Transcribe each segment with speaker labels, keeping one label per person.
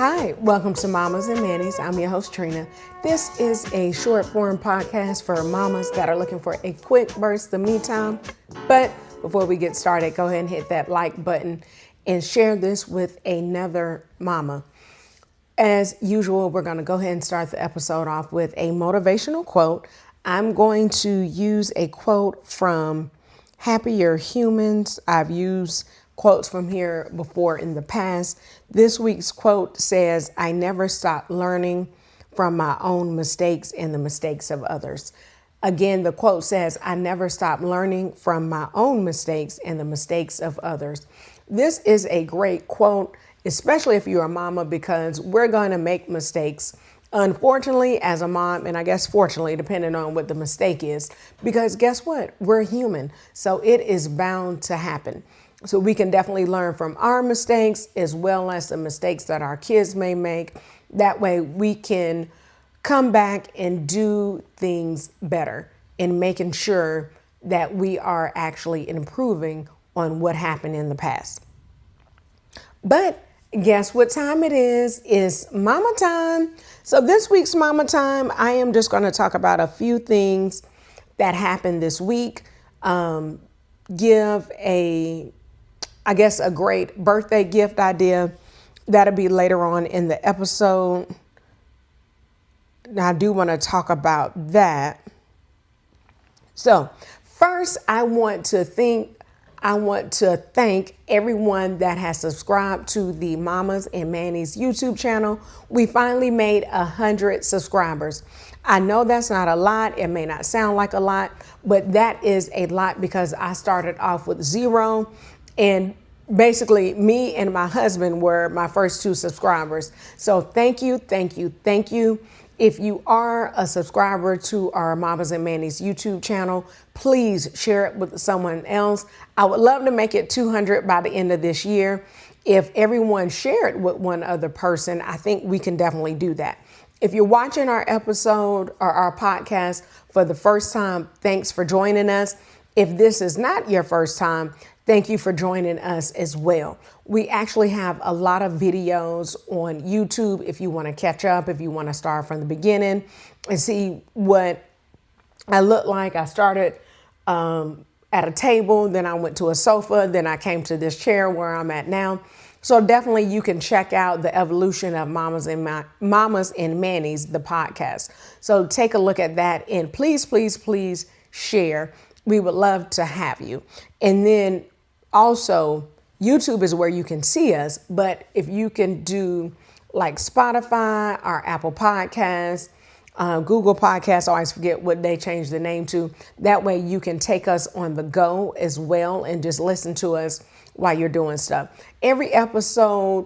Speaker 1: Hi, welcome to Mommas and Mannies. I'm your host, Trina. This is a short form podcast for mamas that are looking for a quick burst of me time. But before we get started, go ahead and hit that like button and share this with another mama. As usual, we're going to go ahead and start the episode off with a motivational quote. I'm going to use a quote from Happier Humans. I've used quotes from here before in the past. This week's quote says, "I never stop learning from my own mistakes and the mistakes of others." Again, the quote says, "I never stop learning from my own mistakes and the mistakes of others." This is a great quote, especially if you're a mama, because we're going to make mistakes. Unfortunately, as a mom, and I guess fortunately, depending on what the mistake is, because guess what? We're human. So it is bound to happen. So we can definitely learn from our mistakes as well as the mistakes that our kids may make. That way we can come back and do things better and making sure that we are actually improving on what happened in the past. But guess what time it is? It's Momma Time. So this week's Momma Time, I am just going to talk about a few things that happened this week. Give a great birthday gift idea. That'll be later on in the episode. Now, I do want to talk about that. So first, I want to thank everyone that has subscribed to the Mommas and Mannies YouTube channel. We finally made 100 subscribers. I know that's not a lot. It may not sound like a lot, but that is a lot because I started off with 0, and basically me and my husband were my first 2 subscribers. So thank you, thank you, thank you. If you are a subscriber to our Mommas and Mannies YouTube channel, please share it with someone else. I would love to make it 200 by the end of this year. If everyone shared with one other person, I think we can definitely do that. If you're watching our episode or our podcast for the first time, thanks for joining us. If this is not your first time, thank you for joining us as well. We actually have a lot of videos on YouTube if you want to catch up, if you want to start from the beginning and see what I look like. I started at a table, then I went to a sofa, then I came to this chair where I'm at now. So definitely you can check out the evolution of Mommas and Mannies, the podcast. So take a look at that and please, please, please share. We would love to have you. And then also, YouTube is where you can see us, but if you can do like Spotify or Apple Podcasts, Google Podcasts, I always forget what they changed the name to. That way you can take us on the go as well and just listen to us while you're doing stuff. Every episode,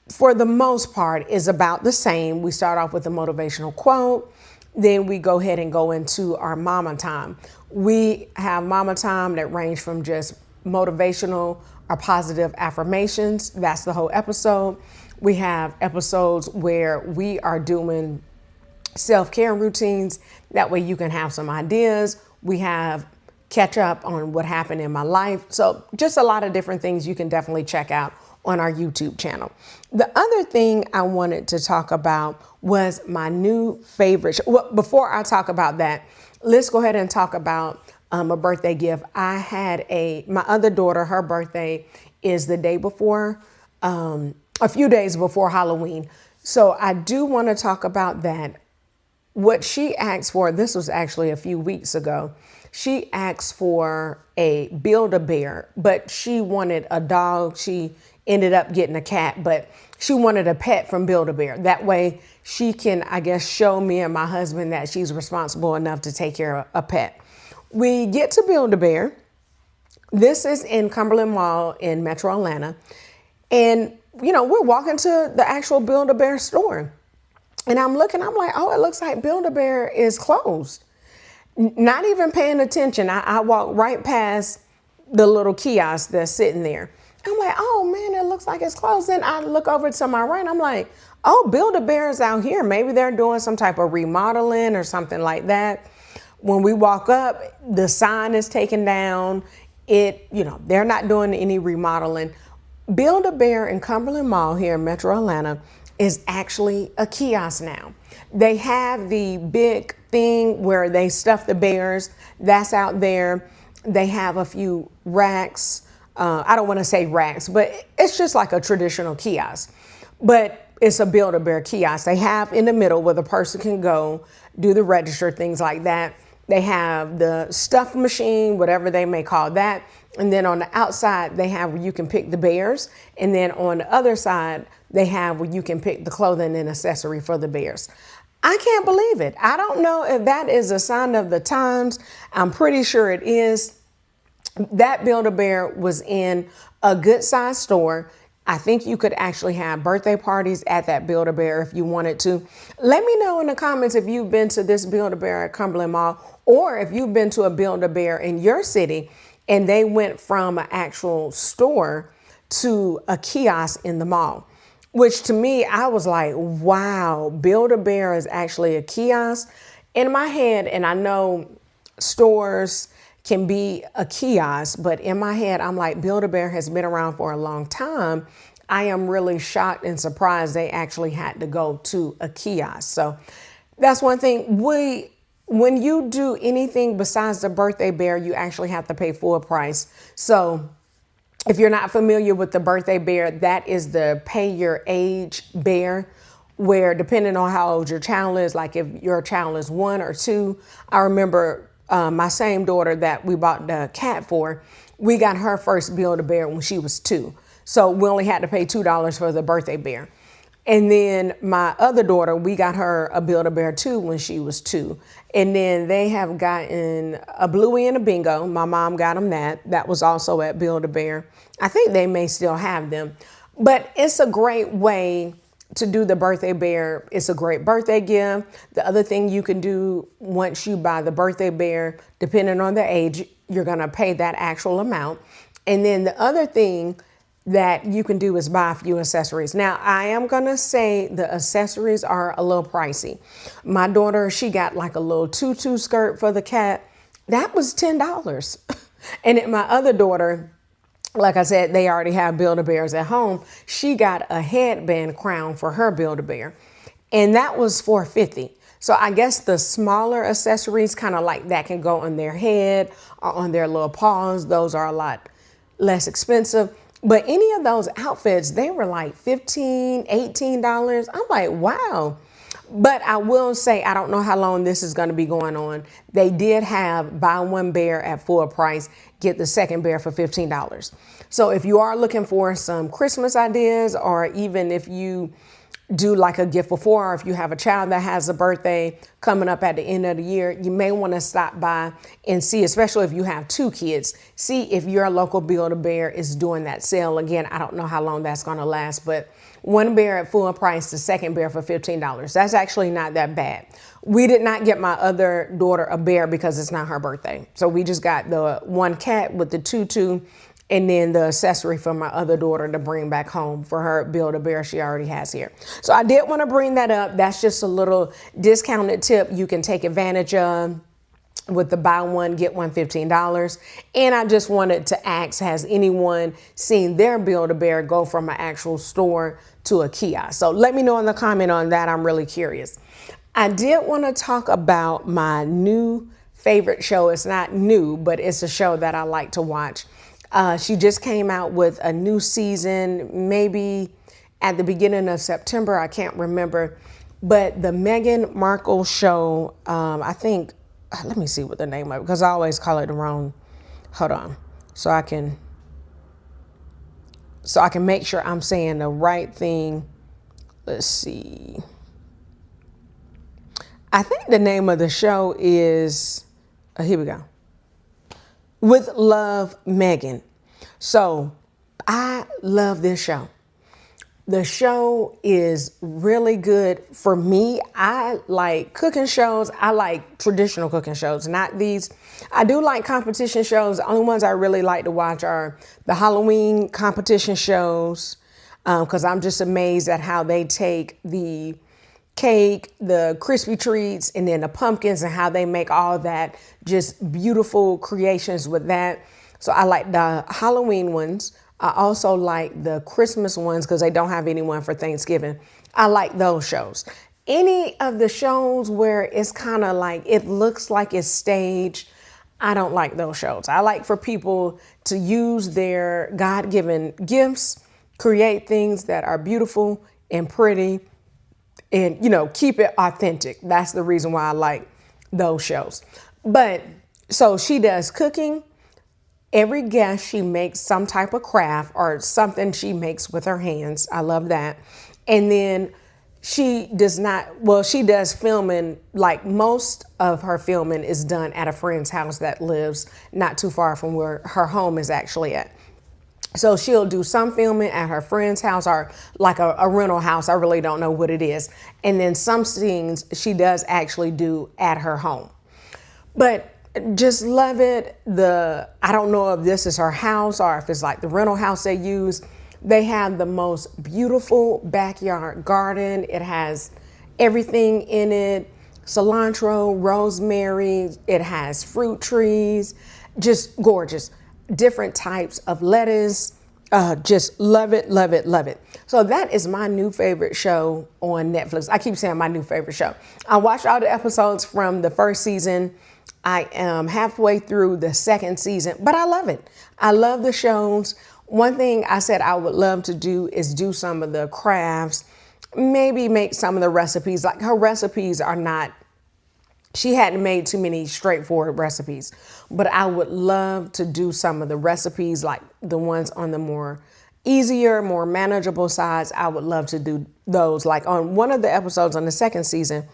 Speaker 1: for the most part, is about the same. We start off with a motivational quote. Then we go ahead and go into our Momma Time. We have Momma Time that range from just motivational or positive affirmations. That's the whole episode. We have episodes where we are doing self-care routines. That way you can have some ideas. We have catch up on what happened in my life. So just a lot of different things you can definitely check out on our YouTube channel. The other thing I wanted to talk about was my new favorite. Well, before I talk about that, let's go ahead and talk about a birthday gift. I had my other daughter, her birthday is the day before, a few days before Halloween. So I do want to talk about that. What she asked for, this was actually a few weeks ago. She asked for a Build-A-Bear, but she wanted a dog. She ended up getting a cat, but she wanted a pet from Build-A-Bear. That way she can, I guess, show me and my husband that she's responsible enough to take care of a pet. We get to Build-A-Bear. This is in Cumberland Mall in Metro Atlanta. And, we're walking to the actual Build-A-Bear store. And I'm like, oh, it looks like Build-A-Bear is closed. Not even paying attention. I walked right past the little kiosk that's sitting there. I'm like, oh man, it looks like it's closed. Then I look over to my right. I'm like, oh, Build-A-Bear is out here. Maybe they're doing some type of remodeling or something like that. When we walk up, the sign is taken down. They're not doing any remodeling. Build-A-Bear in Cumberland Mall here in Metro Atlanta is actually a kiosk now. They have the big thing where they stuff the bears. That's out there. They have a few racks. I don't want to say racks, but it's just like a traditional kiosk. But it's a Build-A-Bear kiosk. They have in the middle where the person can go, do the register, things like that. They have the stuff machine, whatever they may call that. And then on the outside, they have where you can pick the bears. And then on the other side, they have where you can pick the clothing and accessory for the bears. I can't believe it. I don't know if that is a sign of the times. I'm pretty sure it is. That Build-A-Bear was in a good sized store. I think you could actually have birthday parties at that Build-A-Bear if you wanted to. Let me know in the comments if you've been to this Build-A-Bear at Cumberland Mall, or if you've been to a Build-A-Bear in your city and they went from an actual store to a kiosk in the mall. Which to me, I was like, wow, Build-A-Bear is actually a kiosk. In my head, and I know stores can be a kiosk, but in my head, I'm like, Build-A-Bear has been around for a long time. I am really shocked and surprised they actually had to go to a kiosk. So that's one thing. When you do anything besides the birthday bear, you actually have to pay full price. So if you're not familiar with the birthday bear, that is the pay your age bear, where depending on how old your child is, like if your child is 1 or 2, I remember my same daughter that we bought the cat for, we got her first Build-A-Bear when she was 2. So we only had to pay $2 for the birthday bear. And then my other daughter, we got her a Build-A-Bear too when she was 2. And then they have gotten a Bluey and a Bingo. My mom got them that. That was also at Build-A-Bear. I think they may still have them. But it's a great way to do the birthday bear. It's a great birthday gift. The other thing you can do once you buy the birthday bear, depending on the age, you're going to pay that actual amount. And then the other thing that you can do is buy a few accessories. Now, I am going to say the accessories are a little pricey. My daughter, she got like a little tutu skirt for the cat. That was $10. And then my other daughter, like I said, they already have Build-A-Bears at home. She got a headband crown for her Build-A-Bear, and that was $4.50. So I guess the smaller accessories, kind of like that, can go on their head or on their little paws. Those are a lot less expensive. But any of those outfits, they were like $15, $18. I'm like, wow. But I will say, I don't know how long this is going to be going on. They did have buy one bear at full price, get the second bear for $15. So if you are looking for some Christmas ideas, or even if you do like a gift for 4, or if you have a child that has a birthday coming up at the end of the year, you may want to stop by and see, especially if you have 2 kids, see if your local Build-A-Bear is doing that sale. Again, I don't know how long that's going to last, but one bear at full price, the second bear for $15. That's actually not that bad. We did not get my other daughter a bear because it's not her birthday. So we just got the one cat with the tutu, and then the accessory for my other daughter to bring back home for her Build-A-Bear she already has here. So I did want to bring that up. That's just a little discounted tip you can take advantage of with the buy one, get one $15. And I just wanted to ask, has anyone seen their Build-A-Bear go from an actual store to a kiosk? So let me know in the comment on that. I'm really curious. I did want to talk about my new favorite show. It's not new, but it's a show that I like to watch. She just came out with a new season, maybe at the beginning of September. I can't remember. But the Meghan Markle show, I think, let me see what the name of it, because I always call it the wrong. Hold on. So I can make sure I'm saying the right thing. Let's see. I think the name of the show is, here we go. With Love, Meghan. So I love this show. The show is really good for me. I like cooking shows. I like traditional cooking shows, not these. I do like competition shows. The only ones I really like to watch are the Halloween competition shows, because I'm just amazed at how they take the cake, the crispy treats, and then the pumpkins, and how they make all that just beautiful creations with that. So I like the Halloween ones. I also like the Christmas ones because they don't have anyone for Thanksgiving. I like those shows. Any of the shows where it's kind of like it looks like it's staged, I don't like those shows. I like for people to use their God-given gifts, create things that are beautiful and pretty, and keep it authentic. That's the reason why I like those shows. But so she does cooking. Every guest, she makes some type of craft or something she makes with her hands. I love that. And then she does filming. Like most of her filming is done at a friend's house that lives not too far from where her home is actually at. So she'll do some filming at her friend's house or like a rental house. I really don't know what it is. And then some scenes she does actually do at her home. But just love it. I don't know if this is her house or if it's like the rental house they use. They have the most beautiful backyard garden. It has everything in it. Cilantro, rosemary. It has fruit trees. Just gorgeous. Different types of lettuce. Just love it, love it, love it. So that is my new favorite show on Netflix. I keep saying my new favorite show. I watched all the episodes from the first season. I am halfway through the second season, but I love it. I love the shows. One thing I said I would love to do is do some of the crafts, maybe make some of the recipes. Like her recipes are not, she hadn't made too many straightforward recipes, but I would love to do some of the recipes, like the ones on the more easier, more manageable sides. I would love to do those. Like on one of the episodes on the second season,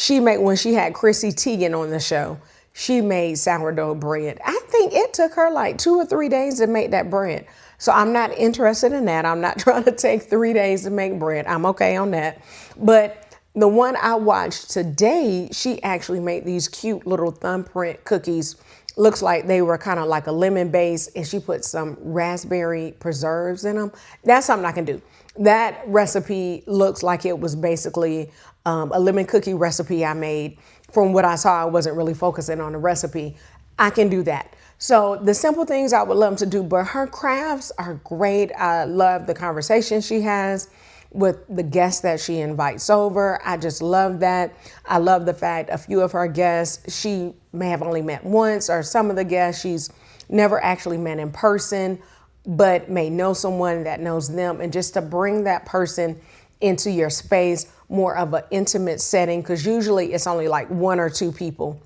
Speaker 1: when she had Chrissy Teigen on the show, she made sourdough bread. I think it took her like 2 or 3 days to make that bread. So I'm not interested in that. I'm not trying to take 3 days to make bread. I'm okay on that. But the one I watched today, she actually made these cute little thumbprint cookies. Looks like they were kind of like a lemon base, and she put some raspberry preserves in them. That's something I can do. That recipe looks like it was basically a lemon cookie recipe I made. From what I saw, I wasn't really focusing on the recipe. I can do that. So the simple things I would love to do, but her crafts are great. I love the conversation she has with the guests that she invites over. I just love that. I love the fact a few of her guests she may have only met once, or some of the guests she's never actually met in person, but may know someone that knows them. And just to bring that person into your space, more of an intimate setting, because usually it's only like 1 or 2 people.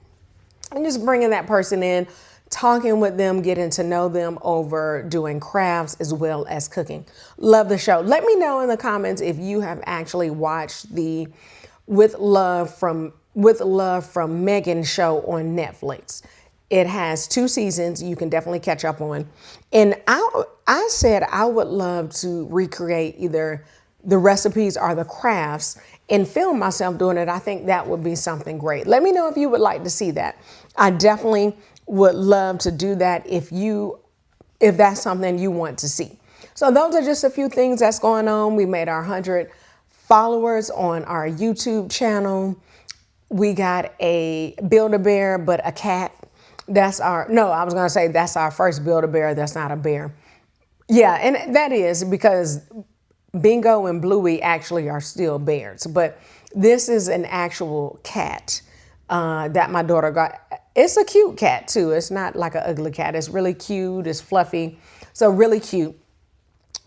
Speaker 1: And just bringing that person in, talking with them, getting to know them over doing crafts as well as cooking. Love the show. Let me know in the comments if you have actually watched the With Love from Megan show on Netflix. It has 2 seasons you can definitely catch up on. And I said I would love to recreate either the recipes or the crafts and film myself doing it. I think that would be something great. Let me know if you would like to see that. I definitely would love to do that if that's something you want to see. So those are just a few things that's going on. We made our 100 followers on our YouTube channel. We got a Build-A-Bear, but a cat. That's our first Build-A-Bear. That's not a bear. Yeah, and that is because Bingo and Bluey actually are still bears, but this is an actual cat that my daughter got. It's a cute cat too. It's not like an ugly cat. It's really cute. It's fluffy. So really cute.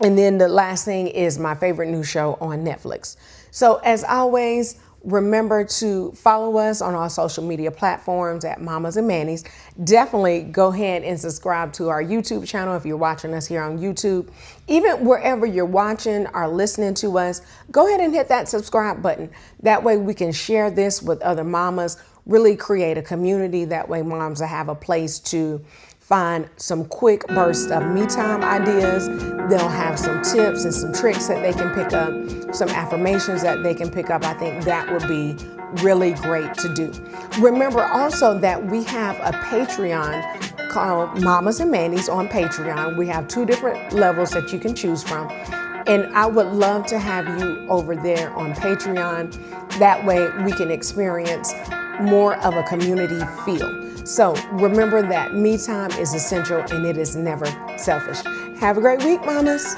Speaker 1: And then the last thing is my favorite new show on Netflix. So as always, remember to follow us on our social media platforms at Mommas and Mannies. Definitely go ahead and subscribe to our YouTube channel if you're watching us here on YouTube. Even wherever you're watching or listening to us, go ahead and hit that subscribe button. That way we can share this with other mamas, really create a community. That way moms will have a place to find some quick bursts of me time ideas. They'll have some tips and some tricks that they can pick up, some affirmations that they can pick up. I think that would be really great to do. Remember also that we have a Patreon called Mommas and Mannies on Patreon. We have 2 different levels that you can choose from. And I would love to have you over there on Patreon. That way we can experience more of a community feel. So remember that me time is essential and it is never selfish. Have a great week, mamas.